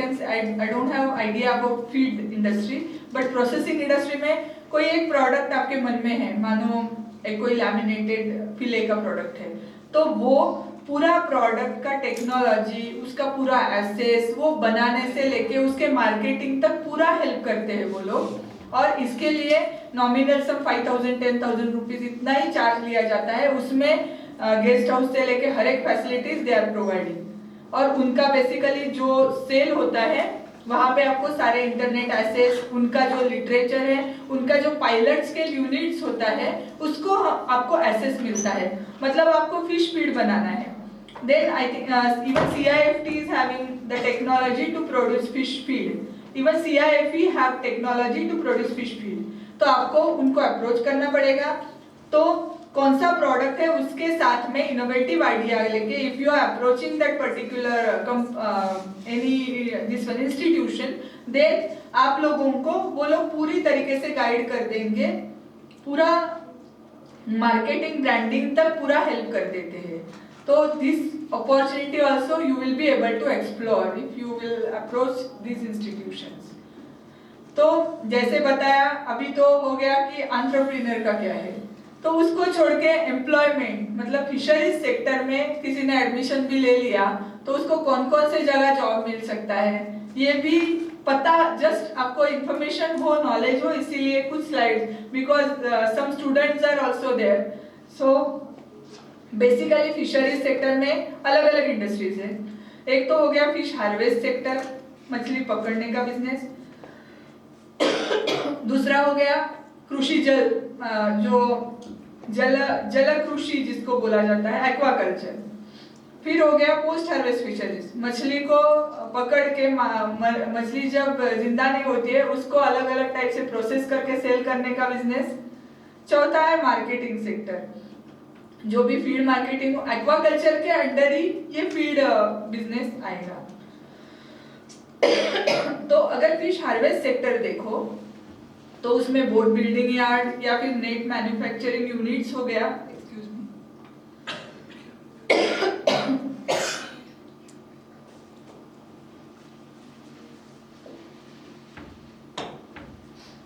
don't have idea about feed industry, but processing industry में कोई एक प्रोडक्ट आपके मन में है, मानो एक कोई लैमिनेटेड फिले का प्रोडक्ट है, तो वो पूरा प्रोडक्ट का टेक्नोलॉजी, उसका पूरा एसेस, वो बनाने से लेके उसके मार्केटिंग तक पूरा हेल्प करते हैं वो लोग। और इसके लिए नॉमिनल सम 5,000-10,000 रुपीज इतना ही चार्ज लिया जाता है। उसमें गेस्ट हाउस से लेके हर एक फैसिलिटीज दे आर प्रोवाइडिंग। और उनका बेसिकली जो सेल होता है वहाँ पे आपको सारे इंटरनेट एसेस, उनका जो लिटरेचर है, उनका जो पायलट स्केल यूनिट्स होता है उसको आपको एसेस मिलता है। मतलब आपको फिश फीड बनाना है, then I think even CIFT is having the technology to produce fish feed. Even CIFE have technology to produce fish feed. तो आपको उनको अप्रोच करना पड़ेगा। तो कौन सा प्रोडक्ट है उसके साथ में इनोवेटिव आइडिया लेके if you are approaching that particular any this one institution, then आप लोगों को वो लोग पूरी तरीके से गाइड कर देंगे, पूरा मार्केटिंग ब्रांडिंग तक पूरा हेल्प कर देते हैं। तो this opportunity also you will be able to explore if you will approach these institutions. तो जैसे बताया अभी तो हो गया कि एंटरप्रेन्योर का क्या है, तो उसको छोड़ के एम्प्लॉयमेंट, मतलब फिशरीज सेक्टर में किसी ने एडमिशन भी ले लिया तो उसको कौन कौन से जगह जॉब मिल सकता है ये भी पता, जस्ट आपको इंफॉर्मेशन हो, नॉलेज हो, इसीलिए कुछ slides, because some students are also there. So basically fisheries sector में अलग अलग इंडस्ट्रीज है। एक तो हो गया फिश हार्वेस्ट सेक्टर, मछली पकड़ने का बिजनेस। दूसरा हो गया कृषि जल, जो जल कृषि जिसको बोला जाता है, एक्वाकल्चर। फिर हो गया पोस्ट हार्वेस्ट फिशरीज, मछली को पकड़ के मछली जब जिंदा नहीं होती है उसको अलग अलग टाइप से प्रोसेस करके सेल करने का बिजनेस। चौथा है मार्केटिंग सेक्टर, जो भी फीड मार्केटिंग, एक्वाकल्चर के अंडर ही ये फीड बिजनेस आएगा। तो अगर फिश हार्वेस्ट सेक्टर देखो तो उसमें बोट बिल्डिंग यार्ड या फिर नेट मैन्युफैक्चरिंग यूनिट्स हो गया, एक्सक्यूज मी,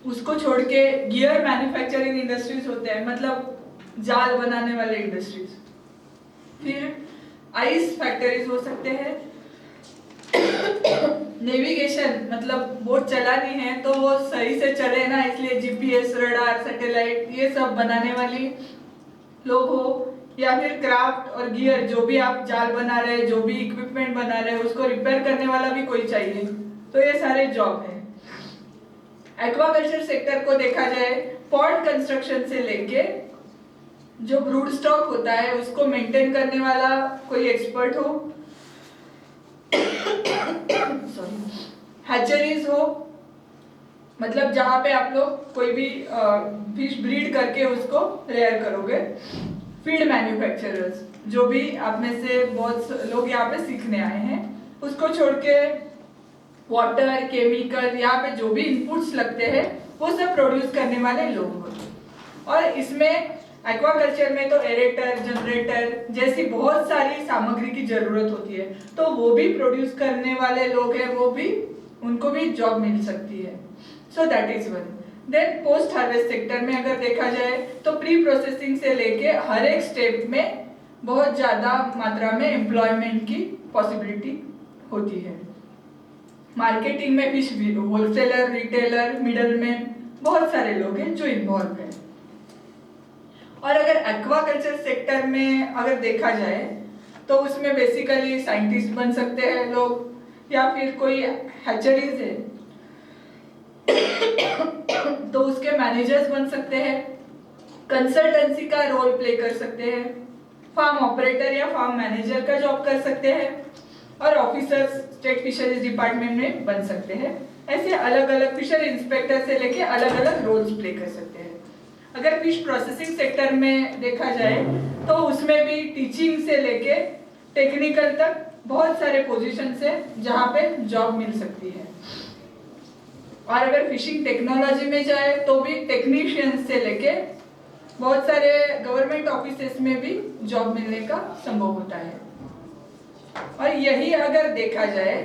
उसको छोड़ के गियर मैन्युफैक्चरिंग इंडस्ट्रीज होते हैं, मतलब जाल बनाने वाले इंडस्ट्रीज। फिर आइस फैक्ट्रीज हो सकते हैं, नेविगेशन, मतलब बोट चलानी है तो वो सही से चले ना, इसलिए जीपीएस, रडार, सैटेलाइट ये सब बनाने वाली लोग हो, या फिर क्राफ्ट और गियर, जो भी आप जाल बना रहे हैं, जो भी इक्विपमेंट बना रहे हैं उसको रिपेयर करने वाला भी कोई चाहिए, तो ये सारे जॉब है। एक्वाकल्चर सेक्टर को देखा जाए, पॉन्ड कंस्ट्रक्शन से लेके जो ब्रूड स्टॉक होता है उसको मेंटेन करने वाला कोई एक्सपर्ट हो, हैचरीज हो, मतलब जहां पे आप लोग कोई भी फिश ब्रीड करके उसको रेयर करोगे। फीड मैन्युफैक्चरर्स, जो भी आप में से बहुत लोग यहाँ पे सीखने आए हैं, उसको छोड़ के वाटर, केमिकल, यहाँ पे जो भी इनपुट्स लगते हैं वो सब प्रोड्यूस करने वाले लोग। और इसमें एक्वाकल्चर में तो एरेटर, जनरेटर जैसी बहुत सारी सामग्री की जरूरत होती है, तो वो भी प्रोड्यूस करने वाले लोग हैं, वो भी, उनको भी जॉब मिल सकती है। So that is one. Then post harvest sector में अगर देखा जाए तो प्री प्रोसेसिंग से लेके हर एक स्टेप में बहुत ज्यादा मात्रा में एम्प्लॉयमेंट की पॉसिबिलिटी होती है। मार्केटिंग में फिश होलसेलर, रिटेलर, मिडलमैन, बहुत सारे लोग हैं जो इन्वॉल्व हैं। और अगर एक्वाकल्चर सेक्टर में अगर देखा जाए तो उसमें बेसिकली साइंटिस्ट बन सकते हैं लोग, या फिर कोई हैचरीज है तो उसके मैनेजर्स बन सकते हैं, कंसल्टेंसी का रोल प्ले कर सकते हैं, फार्म ऑपरेटर या फार्म मैनेजर का जॉब कर सकते हैं, और ऑफिसर स्टेट फिशरीज डिपार्टमेंट में बन सकते हैं। ऐसे अलग अलग फिशर इंस्पेक्टर से लेके अलग अलग रोल्स प्ले कर सकते हैं। अगर फिश प्रोसेसिंग सेक्टर में देखा जाए तो उसमें भी टीचिंग से लेके टेक्निकल तक बहुत सारे पोजीशन है जहाँ पे जॉब मिल सकती है। और अगर फिशिंग टेक्नोलॉजी में जाए तो भी टेक्नीशियन से लेके बहुत सारे गवर्नमेंट ऑफिसेस में भी जॉब मिलने का संभव होता है। और यही अगर देखा जाए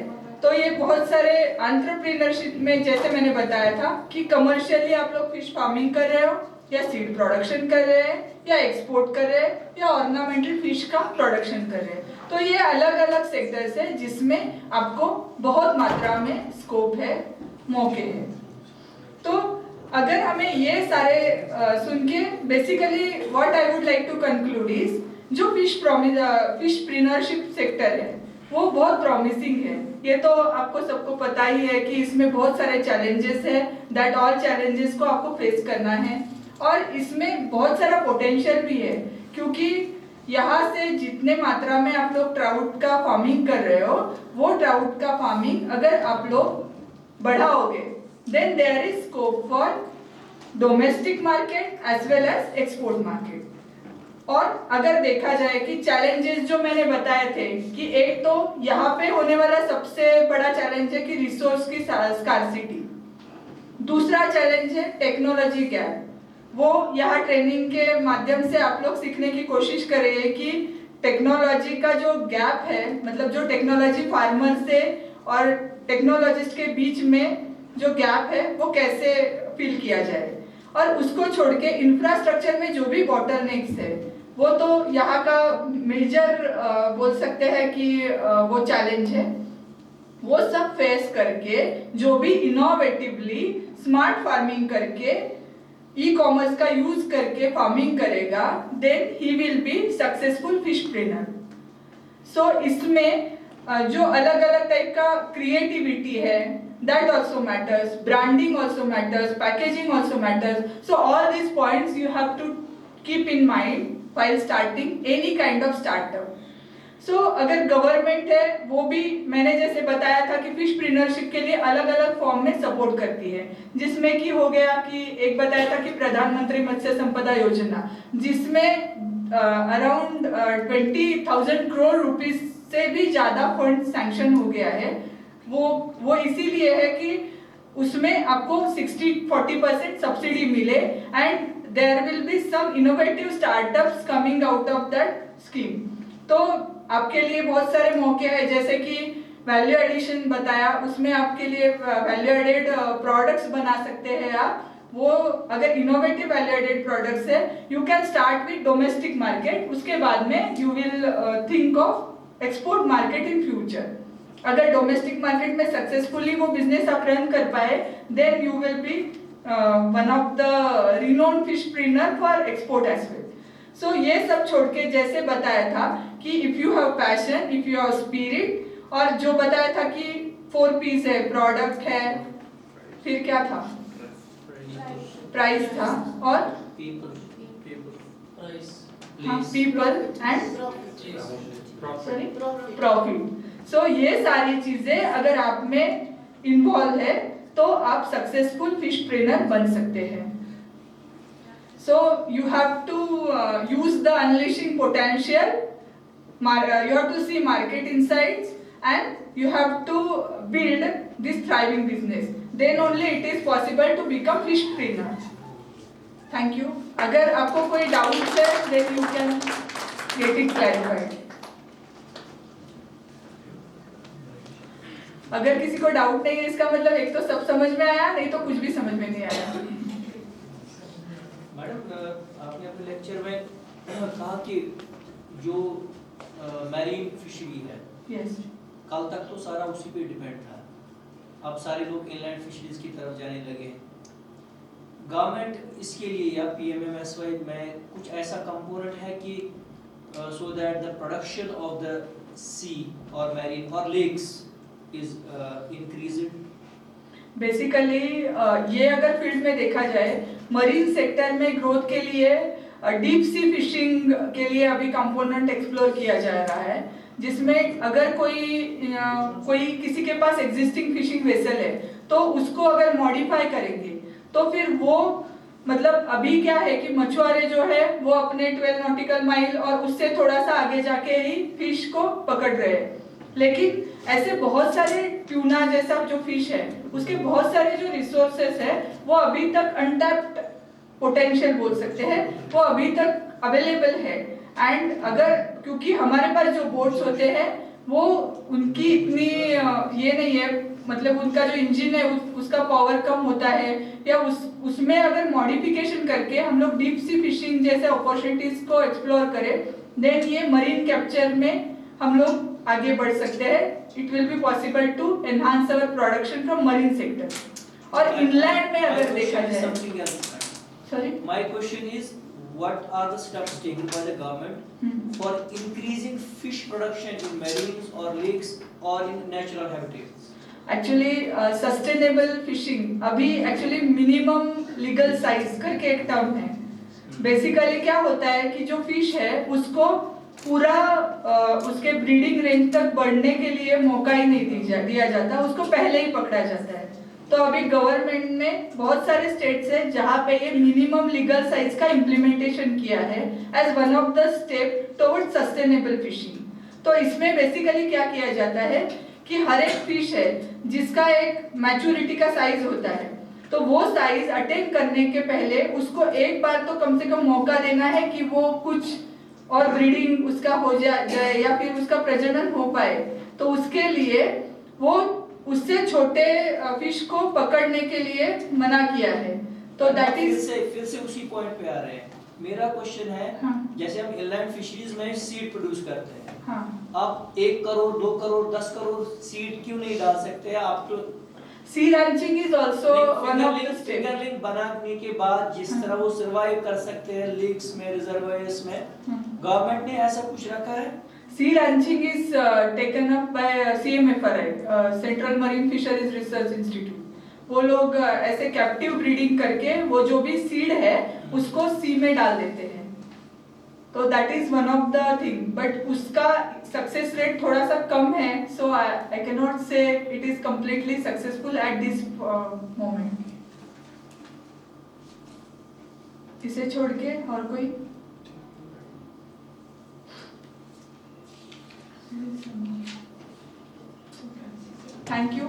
तो ये बहुत सारे एंटरप्रेन्योरशिप में, जैसे मैंने बताया था कि कमर्शियली आप लोग फिश फार्मिंग कर रहे हो या सीड प्रोडक्शन कर रहे हैं या एक्सपोर्ट कर रहे हैं या ऑर्नामेंटल फिश का प्रोडक्शन कर रहे हैं, तो ये अलग अलग सेक्टर्स है जिसमें आपको बहुत मात्रा में स्कोप है, मौके हैं। तो अगर हमें ये सारे सुन के basically what I would like to conclude is, जो फिशप्रेन्योरशिप सेक्टर है वो बहुत प्रॉमिसिंग है। ये तो आपको सबको पता ही है कि इसमें बहुत सारे चैलेंजेस है, दैट ऑल चैलेंजेस को आपको फेस करना है, और इसमें बहुत सारा पोटेंशियल भी है, क्योंकि यहाँ से जितने मात्रा में आप लोग ट्राउट का फार्मिंग कर रहे हो, वो ट्राउट का फार्मिंग अगर आप लोग बढ़ाओगे then there is scope for domestic market as well as export market. और अगर देखा जाए कि चैलेंजेस जो मैंने बताए थे कि एक तो यहाँ पे होने वाला सबसे बड़ा चैलेंज है कि रिसोर्स की स्कार्सिटी, दूसरा चैलेंज है टेक्नोलॉजी गैप। वो यहाँ ट्रेनिंग के माध्यम से आप लोग सीखने की कोशिश करें कि टेक्नोलॉजी का जो गैप है, मतलब जो टेक्नोलॉजी फार्मर से और टेक्नोलॉजिस्ट के बीच में जो गैप है वो कैसे फिल किया जाए, और उसको छोड़ के इंफ्रास्ट्रक्चर में जो भी बॉटलनेक्स है वो तो यहाँ का मेजर बोल सकते हैं कि वो चैलेंज है। वो सब फेस करके जो भी इनोवेटिवली स्मार्ट फार्मिंग करके ई कॉमर्स का यूज करके फार्मिंग करेगा, then he will be successful fishpreneur. So इसमें जो अलग अलग टाइप का क्रिएटिविटी है, that also matters, branding also matters, packaging also matters. So all these points you have to keep in mind while starting any kind of startup. So अगर गवर्नमेंट है वो भी मैंने जैसे बताया था कि फिशप्रेन्योरशिप के लिए अलग अलग फॉर्म में सपोर्ट करती है, जिसमें कि हो गया कि एक बताया था कि प्रधानमंत्री मत्स्य संपदा योजना, जिसमें अराउंड 20,000 करोड़ रुपीस से भी ज़्यादा फंड सैंक्शन हो गया है। वो इसीलिए है कि उसमें आपको 60-40% सब्सिडी मिले and there will be some innovative startups coming out of that scheme. तो आपके लिए बहुत सारे मौके हैं, जैसे कि वैल्यू एडिशन बताया, उसमें आपके लिए वैल्यू एडेड प्रोडक्ट्स बना सकते हैं आप। वो अगर इनोवेटिव वैल्यू एडेड प्रोडक्ट्स है, you can start with domestic market, उसके बाद में you will think of export market in future. अगर डोमेस्टिक मार्केट में सक्सेसफुली वो बिजनेस आप रन कर पाए, then you will be one of the renowned fishpreneur for export as well. So ये सब छोड़ के जैसे बताया था कि if you have passion, if you have spirit, और जो बताया था कि 4 P's है, प्रोडक्ट है, फिर क्या था, प्राइस था, और पीपल एंड प्रॉफिट। सो ये सारी चीजें अगर आप में इन्वॉल्व है तो आप सक्सेसफुल फिशप्रेन्योर बन सकते हैं। So you have to use the unleashing potential, you have to see market insights, and you have to build this thriving business, then only it is possible to become fishpreneur. Thank you. अगर आपको कोई डाउट है then you can get it clarified. अगर किसी को डाउट नहीं है, इसका मतलब एक तो सब समझ में आया, नहीं तो कुछ भी समझ में नहीं आया। मैडम, आपने अपने लेक्चर में कहा कि जो मैरीन फिशरी है, yes. कल तक तो सारा उसी पे डिपेंड था, अब सारे लोग इनलैंड फिशरीज की तरफ जाने लगे। गवर्नमेंट इसके लिए या PMMSY में कुछ ऐसा कंपोनेंट है कि so that the production of the sea और मैरीन और लेक्स is increasing? बेसिकली ये अगर फील्ड में देखा जाए, मरीन सेक्टर में ग्रोथ के लिए डीप सी फिशिंग के लिए अभी कंपोनेंट एक्सप्लोर किया जा रहा है, जिसमें अगर कोई किसी के पास एग्जिस्टिंग फिशिंग वेसल है तो उसको अगर मॉडिफाई करेंगे तो फिर वो मतलब अभी क्या है कि मछुआरे जो है वो अपने 12 नॉटिकल माइल और उससे थोड़ा सा आगे जाके ही फिश को पकड़ रहे हैं, लेकिन ऐसे बहुत सारे ट्यूना जैसा जो फिश है उसके बहुत सारे जो रिसोर्सेस है वो अभी तक अनटैप्ड पोटेंशियल बोल सकते हैं, वो अभी तक अवेलेबल है। एंड अगर क्योंकि हमारे पास जो बोट्स होते हैं वो उनकी इतनी ये नहीं है, मतलब उनका जो इंजन है उसका पावर कम होता है, या उसमें अगर मॉडिफिकेशन करके हम लोग डीप सी फिशिंग जैसे अपॉर्चुनिटीज को एक्सप्लोर करें, देन ये मरीन कैप्चर में हम लोग आगे बढ़ सकते हैं। It will be possible to enhance our production from marine sector. और इनलैंड में अगर देखा जाए, sorry, my question is what are the steps taken by the government for increasing fish production in marines or lakes or in natural habitats? Actually sustainable fishing अभी एक्चुअली मिनिमम लीगल साइज करके एक टर्म है। बेसिकली क्या होता है कि जो फिश है उसको पूरा उसके ब्रीडिंग रेंज तक बढ़ने के लिए मौका ही नहीं दिया जाता, उसको पहले ही पकड़ा जाता है। तो अभी गवर्नमेंट ने बहुत सारे स्टेट्स है जहाँ पे ये मिनिमम लीगल साइज का इम्प्लीमेंटेशन किया है as one of the step towards sustainable fishing. तो इसमें बेसिकली क्या किया जाता है कि हर एक फिश है जिसका एक मैच्योरिटी का साइज होता है, तो वो साइज अटेन करने के पहले उसको एक बार तो कम से कम मौका देना है कि वो कुछ और ब्रीडिंग उसका हो जाए या फिर उसका प्रजनन हो पाए। तो उसके लिए वो उससे छोटे फिश को पकड़ने के लिए मना किया है। तो दैट इज फिर से उसी पॉइंट पे आ रहे हैं। मेरा क्वेश्चन है, जैसे हम इनलैंड फिशरीज में सीड प्रोड्यूस करते हैं, आप 1 करोड़ 2 करोड़ 10 करोड़ सीड क्यों नहीं डाल सकते? आप तो sea ranching is also one of the step. Fingerling बनाने के बाद जिस तरह वो सर्वाइव कर सकते हैं लेक्स में, रिजर्वायर्स में, गवर्नमेंट ने ऐसा कुछ रखा है? Sea ranching is taken up by CMFRI, Central Marine Fisheries Research Institute। वो लोग ऐसे कैप्टिव ब्रीडिंग करके वो जो भी सीड है उसको सी में डाल देते हैं। तो that is one of the thing, but उसका सक्सेस रेट थोड़ा सा कम है, सो आई कैन नॉट से it is completely successful at this moment. इसे छोड़ के और कोई? Thank you.